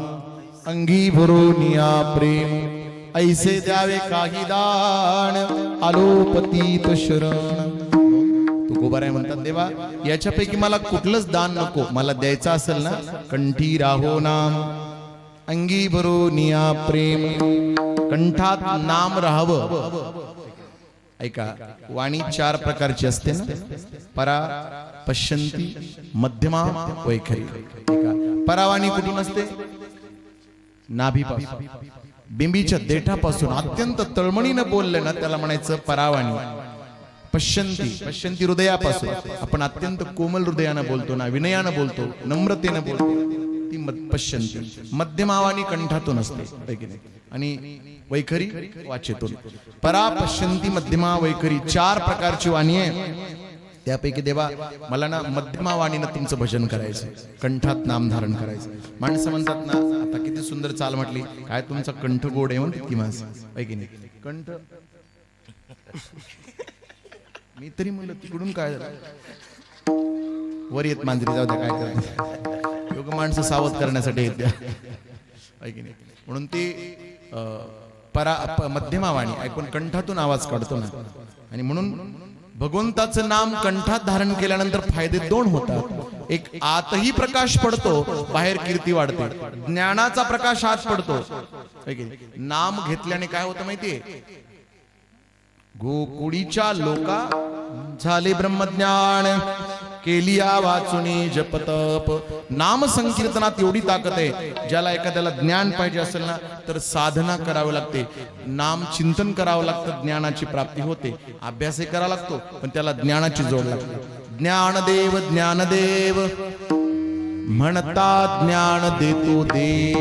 अंगी भरोनिया प्रेम, ऐसे द्यावे काही दान, आलोपतीत शरण. तुकोबाराय म्हणतात देवा याच्यापैकी मला कुठलंच दान नको, मला द्यायचं असेल ना कंठीरा हो नाम, अंगी भरोनिया प्रेम, कंठात नाम राहावं. ऐका वाणी 4 प्रकारची असते ना, परा, पश्यंती, मध्यमा, वैखरी. ऐका परावाणी कुठून असते? नाभीपासून, बिंबीच्या देठापासून अत्यंत तळमळीनं बोलले ना त्याला म्हणायचं परावाणी. पश्यंती, पश्यंती हृदयापासून, आपण अत्यंत कोमल हृदयानं बोलतो ना, विनयानं बोलतो, नम्रतेनं बोलतो, ती पश्यंती. मध्यमावाणी कंठातून असते आणि वैखरी वाचेतून. परा, पश्यंती, मध्यमा, वैखरी 4 प्रकारची वाणी आहे. त्यापैकी देवा मला ना मध्यमा वाणीनं तुमचं भजन करायचं, कंठात नाम धारण करायचं. माणसं म्हणतात ना आता किती सुंदर चाल म्हटली, काय तुमचा कंठ गोड आहे म्हणतात की माणसं, ऐकी नाही कंठ. मी तरी म्हणलं तिकडून काय झालं, वर येत मांजरी, जाऊ द्या काय करायचं, योग माणसं सावध करण्यासाठी येत्या, ऐकी नाही. म्हणून ती मध्यमावाणी ऐकून कंठातून आवाज काढतो ना, आणि म्हणून भगवंताचं नाम कंठात धारण केल्यानंतर फायदे दोन होतात. एक, आतही प्रकाश पडतो, बाहेर कीर्ती वाढते. ज्ञानाचा प्रकाश आत पडतो. नाम घेतल्याने काय होतं माहितीये, गोकुळीच्या लोका झाले ब्रह्मज्ञान, केलिया वाचुनी जपतप. नाम संकीर्तनात एवढी ताकद आहे, ज्याला एखाद्याला ज्ञान पाहिजे असेल ना तर साधना करावी लागते, नाम चिंतन करावं लागतं, ज्ञानाची प्राप्ती होते. अभ्यासही करावा लागतो पण त्याला ज्ञानाची जोड लागते. ज्ञानदेव ज्ञानदेव म्हणता ज्ञान देतो देव.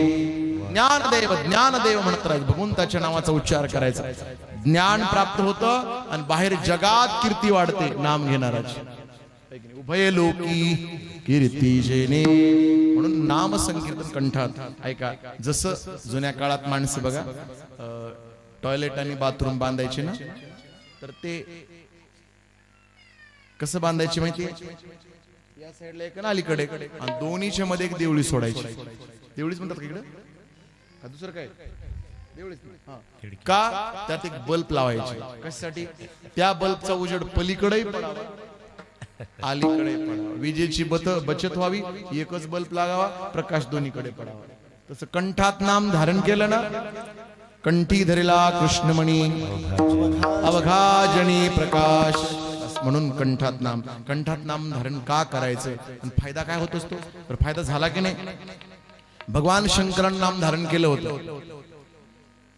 ज्ञानदेव ज्ञानदेव म्हणत राहायचं, भगवंताच्या नावाचा उच्चार करायचा, ज्ञान प्राप्त होतं आणि बाहेर जगात कीर्ती वाढते नाम घेणाराची. उभय लोकी कीर्ती जेने, म्हणून नाम संकीर्तन कंठात. ऐका, जसं जुन्या काळात माणसं बघा टॉयलेट आणि बाथरूम बांधायचे ना, तर ते कसं बांधायचे माहितीये, या साईडला एक ना अलीकडे, आणि दोन्हीच्या मध्ये एक देवळी सोडायची. देवळीच म्हणतात इकडे का दुसरं काय, देवळीच का, त्यात एक बल्ब लावायचे. कशासाठी, त्या बल्बचा उजेड पलीकडेही पडावा अलीकडे पडावा, विजेची बचत व्हावी, एकच बल्ब लागावा, प्रकाश दोन्हीकडे पडावा. तसं कंठात नाम धारण केलं ना, कंठी धरला कृष्णमणी अवघाजणी प्रकाश. म्हणून कंठात नाम धारण का करायचं आणि फायदा काय होत असतो, तर फायदा झाला की नाही. भगवान शंकरांनी नाम धारण केलं होतं,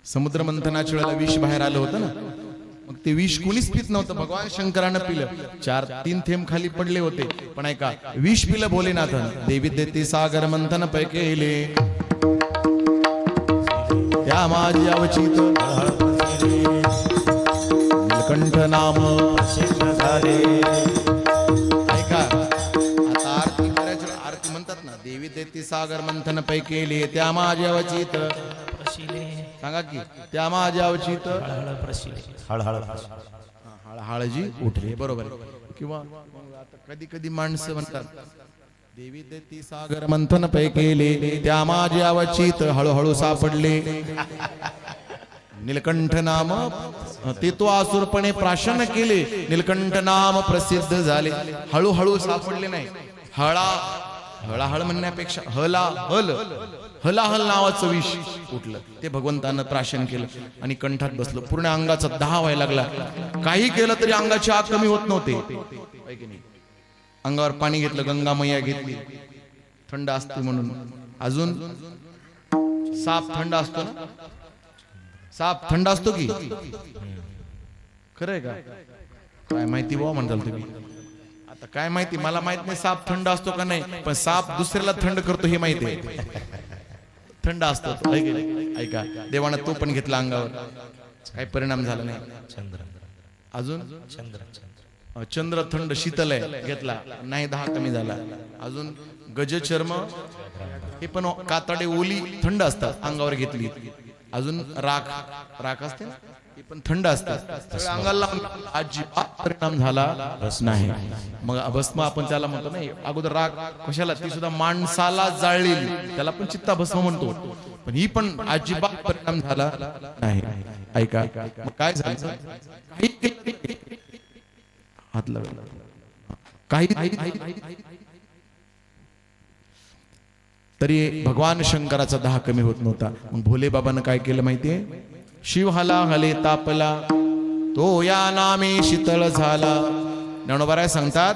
समुद्र मंथनाच्या वेळेला विष बाहेर आलं होतं ना, मग ते विष कुणीच पित नव्हतं, भगवान शंकरानं पिलं. 3 थेंब खाली पडले होते, पण ऐका, विष पिलं भोलेनाथन. देवी देते सागर मंथन पै केले, त्या माझी अवचित नीलकंठ नाम झाले. ऐका, आता आरती करायची, आरती म्हणतात ना, देवी देते सागर मंथन पै केले, त्या माझी अवचित, सांगा की, त्या माझ्या अवचित हळहळजी उठले. बरोबर. किंवा आता कधी कधी माणसं म्हणतात, देवी देती सागर मंथन पै केले, त्या माझ्या अवचित हळूहळू सापडले. नीलकंठ नाम ते तो आसुरपणे प्राशन केले, नीलकंठ नाम प्रसिद्ध झाले. हळूहळू सापडले नाही, हळाहळ म्हणण्यापेक्षा हलाहल नावाचं विष उठलं, ते भगवंतानं प्राशन केलं आणि कंठात बसलं. पूर्ण अंगाचा दाह व्हायला लागला. काही केलं तरी अंगाची आग कमी होत नव्हते. अंगावर पाणी घेतलं, गंगा मैया घेतली, थंड असते म्हणून. अजून साप थंड असतो ना, साप थंड असतो की खरंय का, काय माहिती बुवा म्हणताल तुम्ही. आता काय माहिती, मला माहित नाही साप थंड असतो का नाही, पण साप दुसऱ्याला थंड करतो हे माहिती आहे, थंड असतो. ऐका, देवानं तो पण घेतला अंगावर, काही परिणाम झाला नाही. अजून चंद्र थंड शीतल आहे, घेतला नाही, दाह कमी झाला. अजून गजचर्म, हे पण कातडे ओली थंड असतात, अंगावर घेतली. अजून राख असते, हे पण थंड असतात, अंगाला अजिबात परिणाम झाला नाही. मग भस्म आपण त्याला म्हणतो नाही, अगोदर राख कशाला, ती सुद्धा माणसाला जाळलेली, त्याला पण चित्ता भस्म म्हणतो, पण ही पण अजिबात परिणाम झाला नाही. ऐका, मग काय झालं, हात लावला, काही तरी भगवान शंकराचा दाह कमी होत नव्हता. मग भोले बाबानं काय केलं माहितीये, शिव हला हले तापला, तो या नामे शीतळ झाला. ज्ञानोबा सांगतात,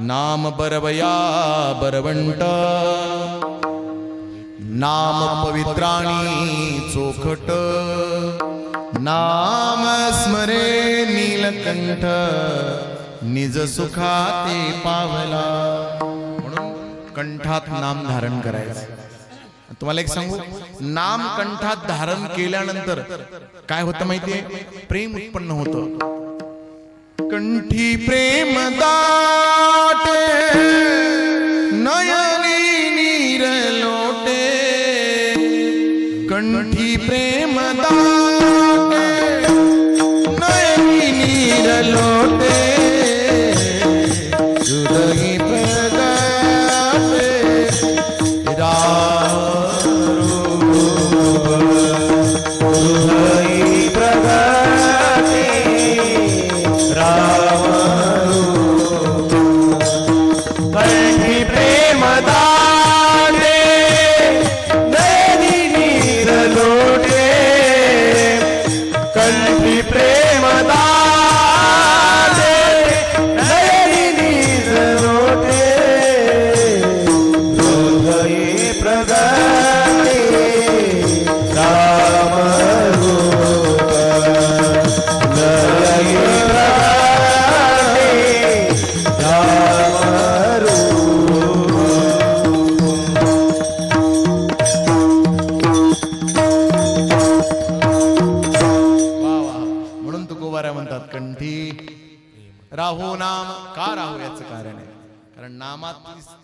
नाम बरवया बरवंट, नाम पवित्राणी चोखट, नाम स्मरे नीलकंठ, निज सुखाते पावला. म्हणून कंठात नाम धारण करायचं. तुम्हाला एक सांगू, नाम कंठात धारण केल्यानंतर काय होतं माहितीये, प्रेम उत्पन्न होतं. कंठी प्रेम दाटे, नयनी नीर लोटे, कंठी प्रेम दाटे, नयनी नीर लोटे, हृदय प्रगटे राम हृदय होण्याचं कारण आहे. कारण नामात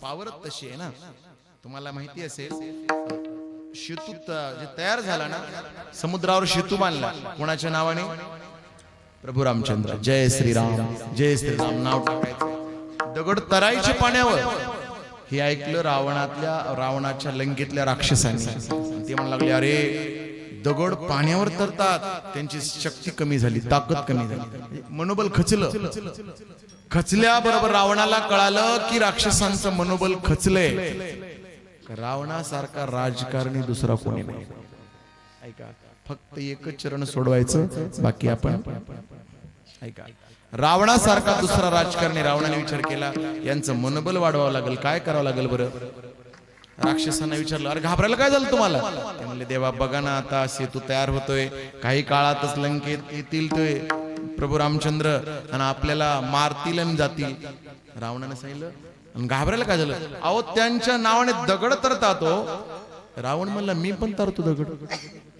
पावरच तशी आहे ना. तुम्हाला माहिती असेल सेतू जे तयार झाला ना, समुद्रावर सेतू बांधला कोणाच्या नावाने? प्रभू रामचंद्र. जय श्रीराम, जय श्रीराम नाव टाकायचं. दगड तरायचे पाण्यावर. हे ऐकलं रावणाच्या लंकेतल्या राक्षसांनी. ते म्हणू लागले, अरे दगड पाण्यावर तरतात, त्यांची शक्ती कमी झाली, ताकद कमी झाली, मनोबल खचलं. खचल्याबरोबर रावणाला कळालं की राक्षसांचं मनोबल खचलंय. रावणासारखा राजकारणी दुसरा कोणी नाही. ऐका, फक्त एकच चरण सोडवायचं, बाकी आपण ऐका. रावणासारखा दुसरा राजकारणी. रावणाने विचार केला, यांचं मनोबल वाढवावं लागेल. काय करावं लागेल बरं? राक्षसांना विचारलं, अरे घाबरायला काय झालं तुम्हाला? ते म्हणले, देवा बघा ना, आता सेतू तयार होतोय, काही काळातच लंकेत येतील ते प्रभू रामचंद्र आणि आपल्याला मारतील आणि जातील. रावणाने सांगितलं, आणि घाबरायला काय झालं? अहो त्यांच्या नावाने दगड तरतात हो. रावण म्हणला, मी पण तारतो दगड.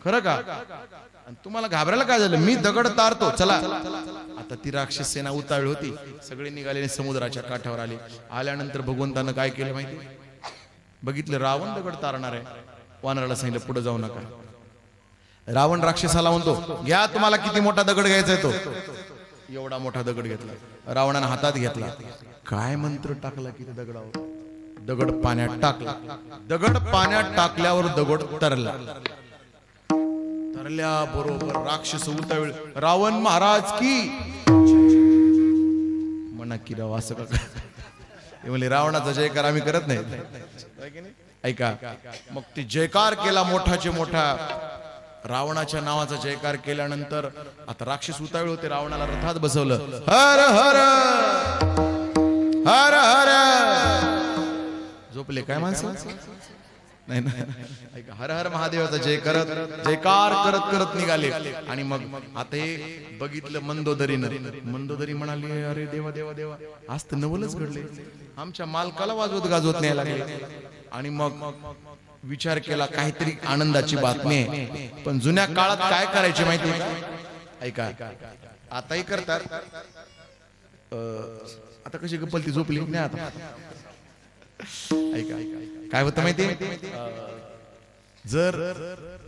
खरं का? आणि तुम्हाला घाबरायला काय झालं? मी दगड तारतो, चला. आता ती राक्षस सेना उतावळी होती, सगळे निघाले, समुद्राच्या काठावर आले. आल्यानंतर भगवंतानं काय केलं माहिती? बघितलं रावण दगड तारणार आहे. वानराला सांगितलं, पुढे जाऊ नका. रावण राक्षसाला म्हणतो, घ्या, तुम्हाला किती मोठा दगड घ्यायचा आहे तो. एवढा मोठा दगड घेतला रावणानं हातात घेतला. काय मंत्र टाकला की दगडावर? दगड पाण्यात टाकला. दगड पाण्यात टाकल्यावर दगड तरला. तरल्या बरोबर राक्षस उतावळ. रावण महाराज की म्हणा की राव असं का? म्हणजे रावणाचा जयकार आम्ही करत नाही. ऐका, मग ते जयकार केला मोठाचे मोठा. रावणाच्या नावाचा जयकार केल्यानंतर आता राक्षस उतावळे होते. रावणाला रथात बसवलं. हर हर हर हर. झोपले काय माणसं? नाही ना. ऐका, हर हर महादेवाचा जयकार करत करत निघाले. आणि मग आता हे बघितलं मंदोदरीनं. मंदोदरी म्हणाली, अरे देवा देवा देवा, आज तर नवलच घडले. आमच्या मालकाला वाजवत गाजवत न्यायला लागले. आणि मग विचार केला, काहीतरी आनंदाची बातमी आहे. पण जुन्या काळात काय करायचे माहिती? ऐका, आताही करतात. आता कशी गप्पलती झोपली नाही आता. ऐका, काय होतं माहिती? जर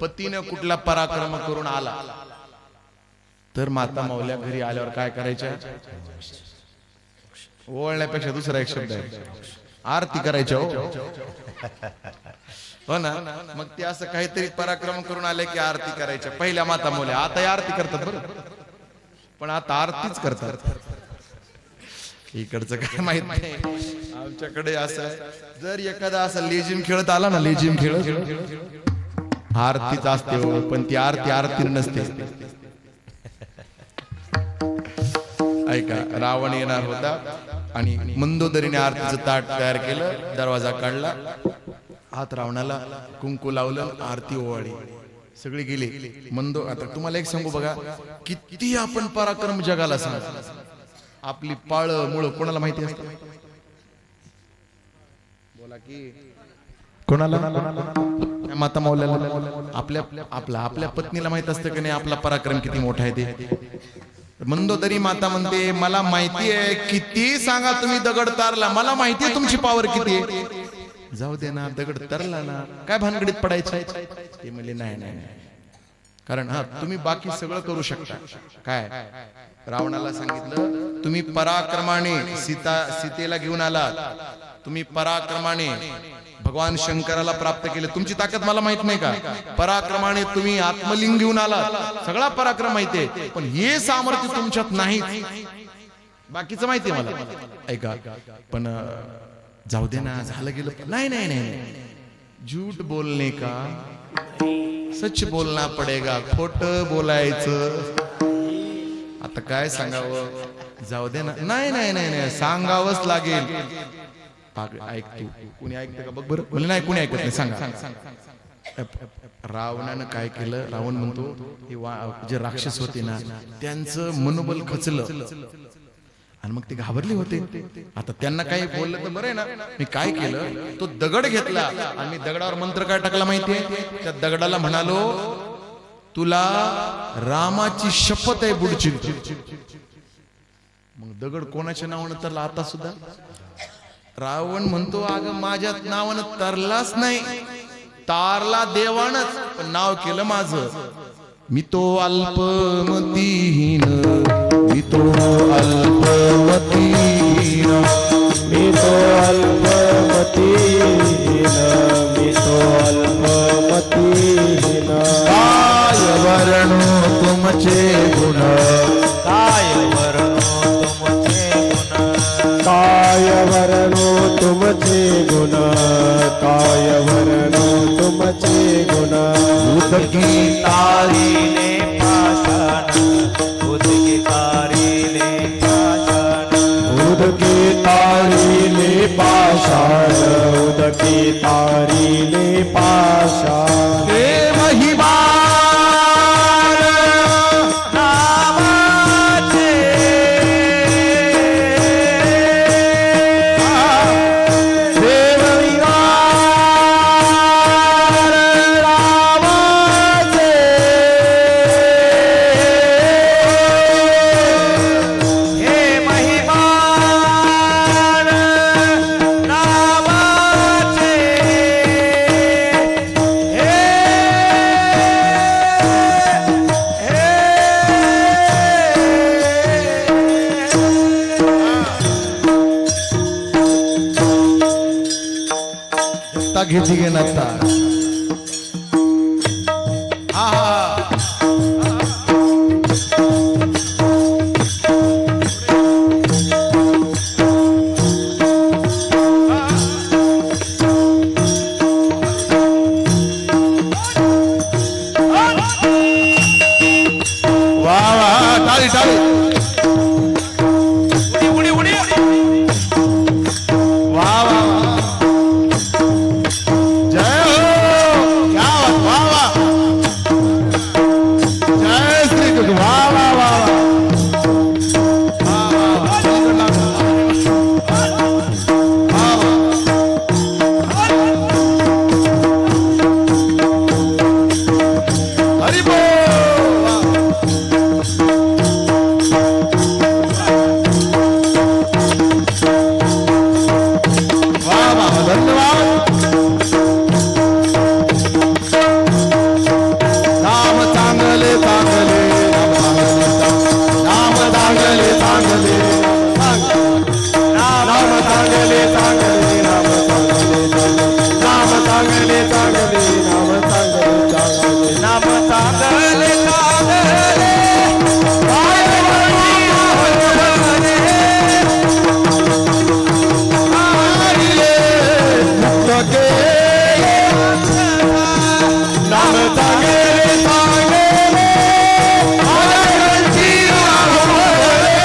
पतीने कुठला पराक्रम करून आला तर माता मौल्या घरी आल्यावर काय करायच्या? ओळण्यापेक्षा दुसरा एक शब्द आहे, आरती करायच्या. हो ना. मग ते असं काहीतरी पराक्रम करून आले की आरती करायच्या. पहिल्या माता मौल्या आता आरती करतात बरं, पण आता आरतीच करतात. इकडचं काय माहित नाही. आमच्याकडे असं, जर एखादा असा लेझिम खेळत आला ना, लेझिम खेळत, आरतीच असते हो, पण ती आरती नसते. ऐका, रावण येणार होता आणि मंदोदरीने आरतीचं ताट तयार केलं. दरवाजा काढला, हात रावणाला कुंकू लावलं, आरती ओवाळी, सगळी गेली. मंदो आता तुम्हाला एक सांगू बघा, किती आपण पराक्रम जगाला सांग, आपली पाळ मुळ कोणाला माहिती असतं? बोला की कोणाला? माता मौल्याला. आपल्या पत्नीला माहित असतं की नाही आपला पराक्रम किती मोठा आहे ते. मंदोदरी माता म्हणते, मला माहिती आहे, किती सांगा तुम्ही दगड तारला, मला माहिती आहे तुमची पावर किती आहे. जाऊ दे ना, दगड तरला ना, काय भानगडीत पडायचं? ते म्हणले, नाही नाही, कारण हा तुम्ही बाकी सगळं करू शकता. काय? रावणाला सांगितलं, तुम्ही पराक्रमाने सीतेला घेऊन आलात, तुम्ही पराक्रमाने भगवान शंकराला प्राप्त केले, तुमची ताकद मला माहित नाही का? पराक्रमाने तुम्ही आत्मलिंग घेऊन आलात, सगळा पराक्रम माहितीये, पण हे सामर्थ्य तुमच्यात नाही. बाकीचं माहितीये मला. ऐका, पण जाऊ दे ना, झालं गेलं. नाही नाही नाही, झूठ बोलणे का सच बोलना पडेगा. खोट बोलायचं आता काय सांगावं? जाऊ दे ना. नाही नाही नाही, सांगावंच लागेल. ऐक तू, कुणी ऐकतं का बघ बरं? बोल, नाही कुणी ऐकत नाही, सांगा. रावणानं काय केलं? रावण म्हणतो, जे राक्षस होते ना त्यांचं मनोबल खचलं आणि मग ते घाबरले होते. आता त्यांना काही बोललं तर बरं आहे ना. मी काय केलं, तो दगड घेतला आणि मी दगडावर मंत्र काय टाकला माहितीये? त्या दगडाला म्हणालो, तुला रामाची शपथ आहे बुडची, मग दगड कोणाच्या नावानं तरला आता सुद्धा? रावण म्हणतो अगं माझ्या नावानं तरलाच नाही, तारला देवानच, पण नाव केलं माझं. मी तो अल्पमतीन, मी तो अल्पमतीन, मी तो अल्पमतीन, मी तो अल्पमतीन. काय वर्णो तुमचे गुण, काय वर्णो तुमचे गुण, काय वर्णो तुमचे गुण, काय वर्णो तुमचे गुण. उदकी तारीले पाषाण, उदकी तारीले पाषाण, उदकी तारीले पाषाण, उदकी तारीले पाषाण. हे महिमा नामाचे देव विहार रामाचे. हे महिमान नामाचे, हे आता घेती घे आता. हा वा वा, टाळी टाळी. उडी उडी उडी. वा वा वा. जय हो, क्या बात, वा वा. जय श्री कृष्ण, वा वा वा वा. वा वा वा. वा वा. हरी बोल. वा. वा वा, धन्यवाद. नाम चांगले चांगले, नाम चांगले चांगले, नाम चांगले चांगले, नाम चांगले चांगले, नाम चांगले चांगले, नाम चांगले चांगले, काय वरणी हरे आईले मुक्त केले. नाम चांगले चांगले, माझ्या कंठी राहुले,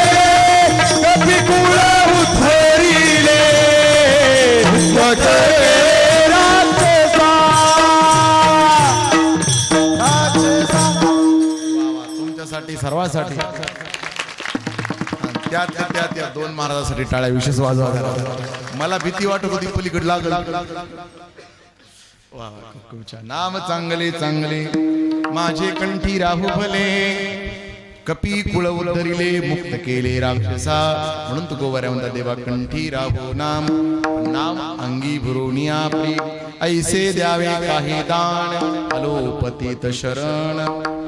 कपी कुळ उथरिले. मुक्त केले राक्षसा, राक्षसा. तुमच्यासाठी सर्वांसाठी त्या दोन महाराजांसाठी टाळ्या विशेष वाजवा. मला भीती वाटत होती पलीकडे लागल. वा वा, खूप छान. नाम चांगले चांगले, माझे कंठी राहू भले, कपी कुळ उद्धरिले, मुक्त केले राक्षसा. म्हणून तू गोवाऱ्या म्हणता देवा कंठी राहू नाम, नाम अंगी भुरोनी आपली, ऐसे द्यावे काही दान, अलोपतीत शरण.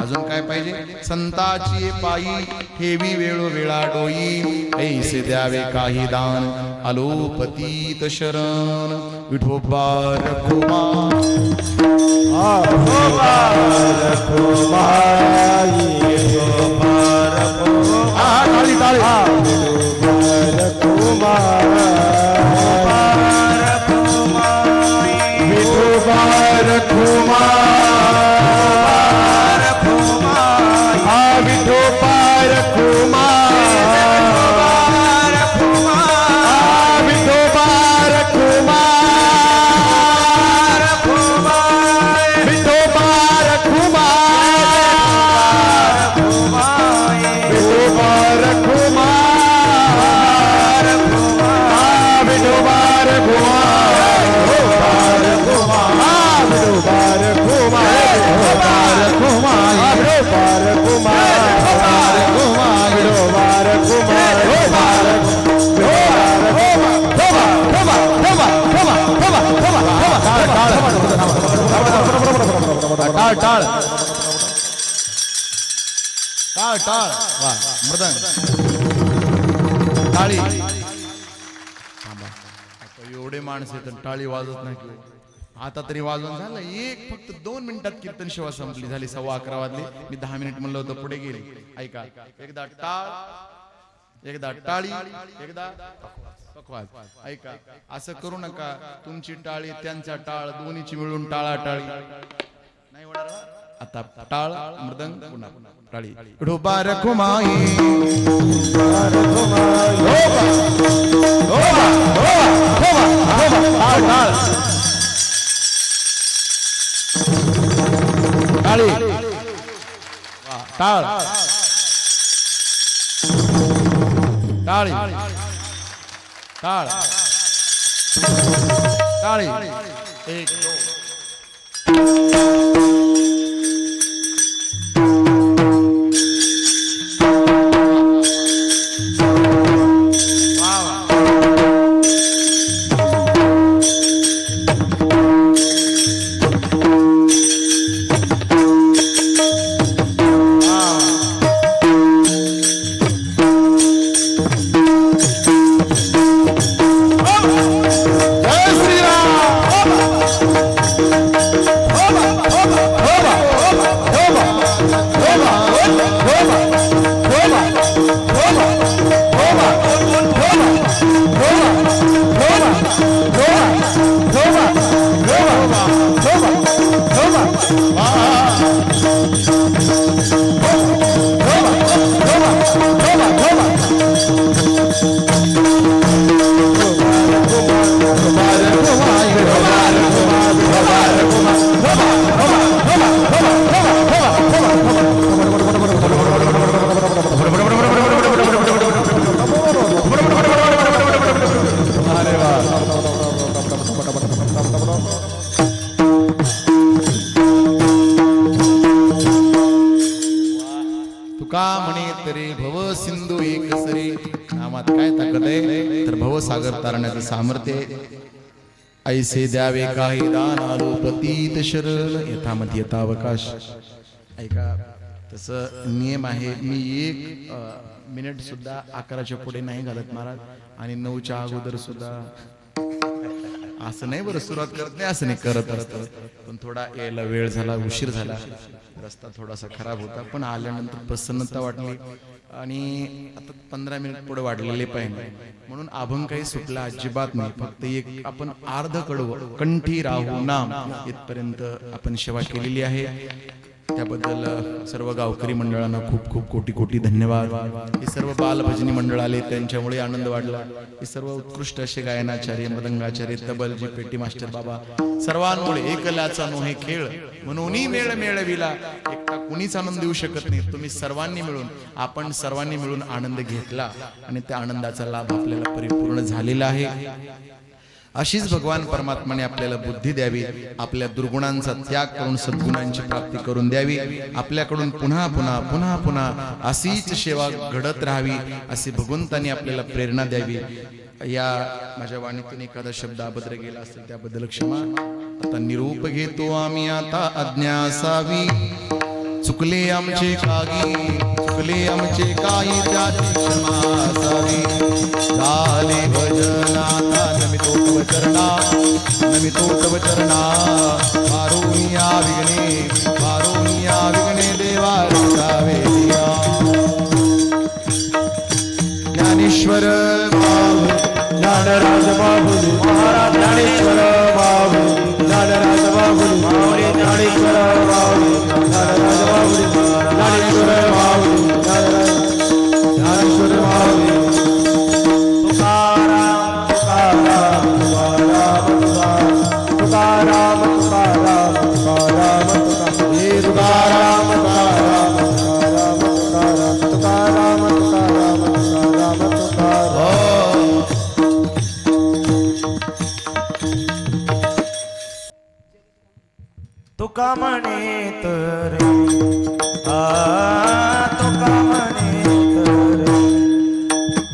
अजून काय पाहिजे? संताची पायी ठेवी वेळोवेळा डोई, ऐसे द्यावे काही दान, अलोपतीत शरण. विठोबा रखुमा, रखुमा. टाळ टाळ टाळ टाळ वा मृदंग टाळी थांबा आता एवढे माणसं तर टाळी वाजत नाही की. आता तरी वाजवून झालं एक फक्त 2 मिनिटात कीर्तन सेवा संपली झाली 11:15 वाजले मी 10 मिनिट म्हणलं होतं पुढे गेली ऐका एकदा टाळ एकदा टाळी एकदा पखवाज ऐका असं करू नका तुमची टाळी त्यांचा टाळ दोन्हीची मिळून टाळा टाळी नाही होणार आता टाळ मृदंग पुन्हा टाळी ढोबा रखुमाई टाळी टाळ टाळी टाळ टाळी एक तुका म्हणे तरी भव सिंधू एक सरी नामात काय ताकद आहे तर भवसागर तारण्याचं सामर्थ्य ऐसे द्यावे काही दान आलो प्रतीत शरण यथामती यथावकाश ऐका तसं नियम आहे मी 1 मिनिट सुद्धा आकाराच्या पुढे नाही घालत महाराज आणि 9च्या अगोदर सुद्धा असं नाही बरं सुरुवात करत नाही असं नाही करत असतं पण थोडा यायला वेळ झाला उशीर झाला रस्ता थोडासा खराब होता पण आल्यानंतर प्रसन्नता वाटली आणि आता 15 मिनिट पुढे वाढलेले पाहिजे म्हणून अभंग काही सुटला अजिबात नाही फक्त एक आपण अर्ध कडवं कंठी राहू नाम इथपर्यंत आपण सेवा केलेली आहे त्याबद्दल सर्व गावकरी मंडळांना खूप खूप कोटी कोटी धन्यवाद हे सर्व बालभजनी मंडळ आले त्यांच्यामुळे आनंद वाढला हे सर्व उत्कृष्ट असे गायनाचार्य मृदंगाचार्य तबलजी पेटी मास्टर बाबा सर्वांमुळे एकल्याचा नोहे खेळ म्हणून मेळ मेळविला एकटा कुणीच आनंद देऊ शकत नाही तुम्ही सर्वांनी मिळून आपण सर्वांनी मिळून आनंद घेतला आणि त्या आनंदाचा लाभ आपल्याला परिपूर्ण झालेला आहे अशीच भगवान परमात्माने आपल्याला बुद्धी द्यावी आपल्या दुर्गुणांचा त्याग करून सद्गुणांची प्राप्ती करून द्यावी आपल्याकडून पुन्हा पुन्हा पुन्हा पुन्हा अशीच सेवा घडत राहावी अशी भगवंतांनी आपल्याला प्रेरणा द्यावी या माझ्या वाणीतून एखादा शब्द अभद्र गेला असेल त्याबद्दल क्षमा आता निरूप घेतो आम्ही आता आज्ञा असावी चुकले आमचे काही त्याची क्षमा असावी झाले भजनाता नमितो तव चरणा पारोनिया विघ्ने देवा रक्षावे ज्ञानेश्वर ज्ञानराज बाबुली महाराज ज्ञानेश्वर बाबुली ज्ञानराज बाबुली माऊली ज्ञानेश्वर बाबुली ज्ञानराज बाबुली ज्ञानेश्वर बाबुली ज्ञानेश्वर बाबुली तुकाराम तुकाराम तुकाराम तुकाराम तुकाराम तुकाराम तुका म्हणे तर तुका म्हणे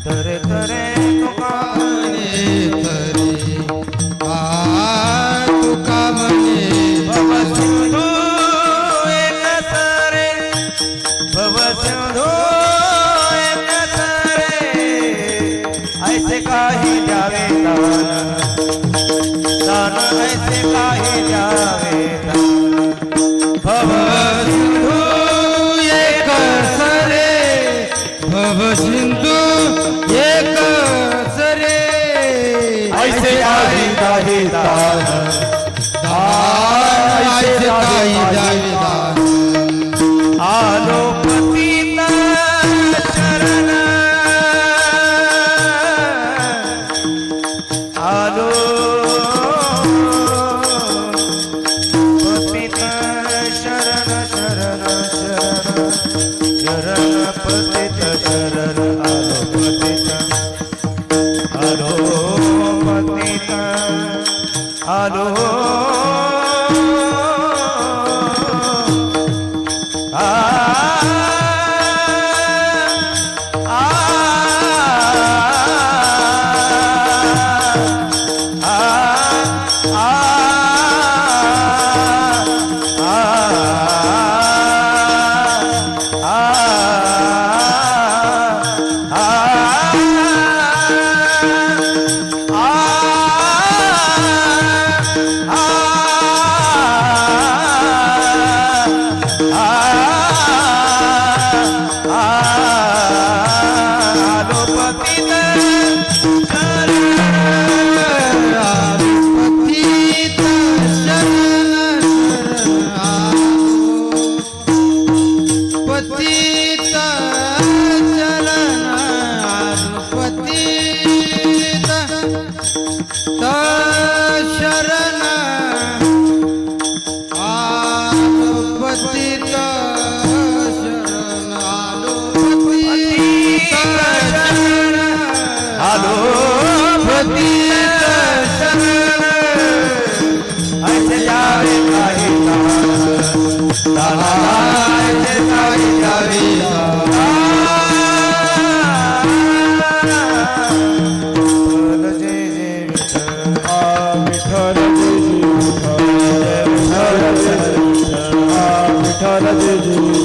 तर तरे तुका म्हणे तुका म्हणे भव सिंधू दान ऐसे काही द्यावे भव सिंधू एक सरे भव सिंधू एक सरे ऐसे काही काही दान ऐसे काही द्यावे दान आलो पतित शरण आलो पतित शरण शरण शरण शरण पतित शरण आलो पतित आलो विठ्ठल जय जय